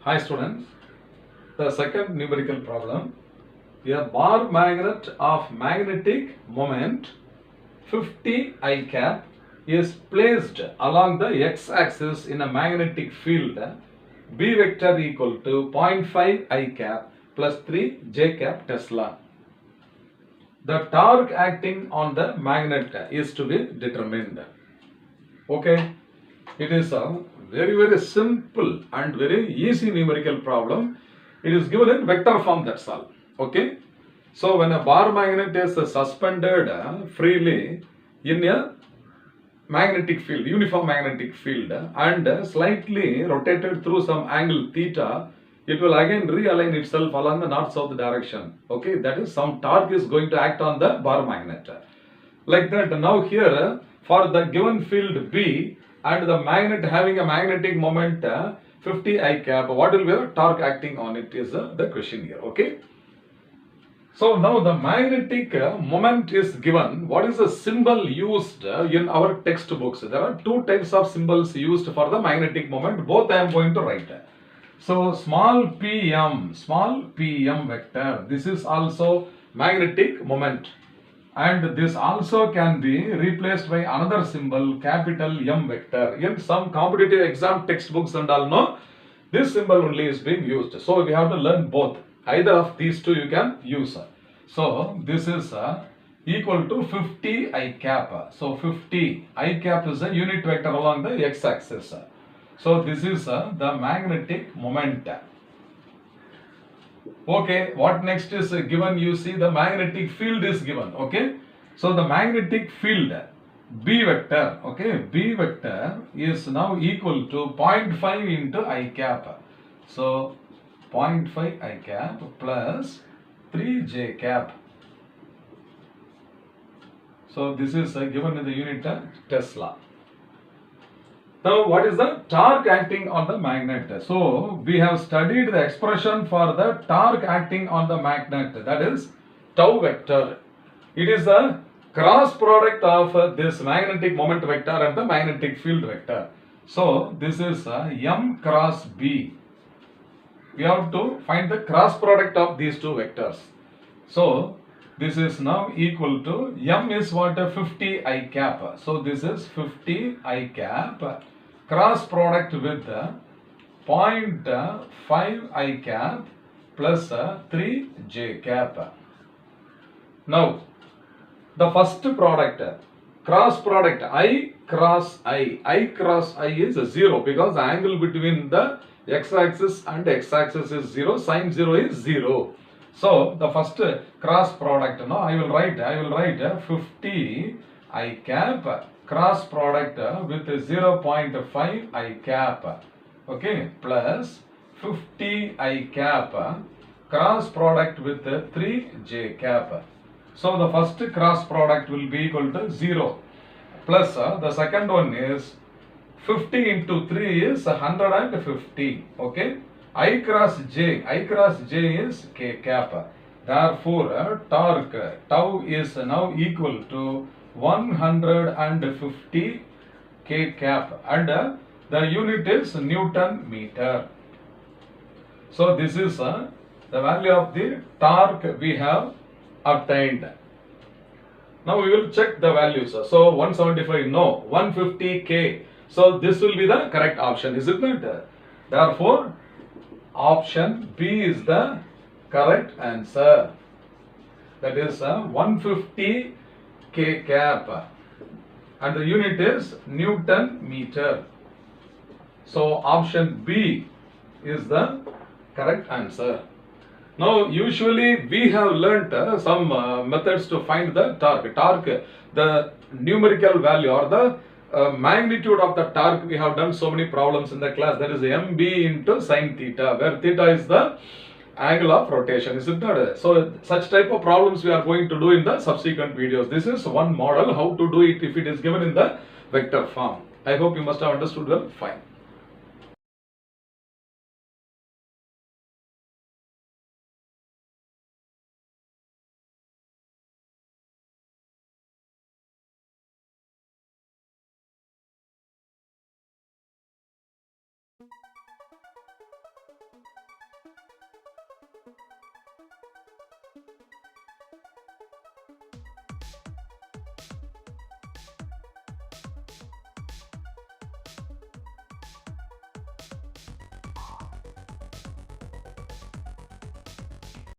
Hi students, the second numerical problem. A bar magnet of magnetic moment 50 I cap is placed along the x-axis in a magnetic field B vector equal to 0.5 I cap plus 3 J cap Tesla. The torque acting on the magnet is to be determined. Okay, it is a very simple and very easy numerical problem. It is given in vector form, that's all. Okay, so when a bar magnet is suspended freely in a magnetic field, uniform magnetic field, and slightly rotated through some angle theta, it will again realign itself along the north-south direction. Okay, that is, some torque is going to act on the bar magnet. Like that, now here for the given field B and the magnet having a magnetic moment 50 I cap, what will be the torque acting on it is the question here. Okay. So now the magnetic moment is given. What is the symbol used in our textbooks? There are two types of symbols used for the magnetic moment. Both I am going to write. So small pm vector. This is also magnetic moment. And this also can be replaced by another symbol, capital M vector. In some competitive exam textbooks and all, no, this symbol only is being used. So we have to learn both. Either of these two you can use. So this is equal to 50 I cap. So 50 I cap is a unit vector along the x-axis. So this is the magnetic moment. Okay, what next is given? You see the magnetic field is given. Okay, so the magnetic field B vector, okay, B vector is now equal to 0.5 into I cap. So 0.5 I cap plus 3 J cap. So this is given in the unit Tesla. Now, what is the torque acting on the magnet? So, we have studied the expression for the torque acting on the magnet, that is tau vector. It is the cross product of this magnetic moment vector and the magnetic field vector. So, this is M cross B. We have to find the cross product of these two vectors. So, this is now equal to M is what? 50 I cap. So, this is 50 I cap. Cross product with 0.5 I cap plus 3 J cap. Now, the first product, cross product I cross I cross I is 0 because the angle between the x-axis and x-axis is 0, sine 0 is 0. So, the first cross product, no, I will write 50 I cap cross product with 0.5 I cap, okay, plus 50 I cap cross product with 3 J cap. So the first cross product will be equal to 0 plus the second one is 50 into 3 is 150, okay. I cross J is K cap. Therefore torque tau is now equal to 150 K cap and the unit is Newton meter. So this is the value of the torque we have obtained. Now we will check the values. So 175 no, 150 K. So this will be the correct option, isn't it? Therefore option B is the correct answer. That is 150 K cap and the unit is Newton meter. So option B is the correct answer. Now usually we have learnt some methods to find the torque. The numerical value or the magnitude of the torque, we have done so many problems in the class. That is MB into sine theta, where theta is the angle of rotation, isn't it? So such type of problems we are going to do in the subsequent videos. This is one model how to do it if it is given in the vector form. I hope you must have understood well. Fine.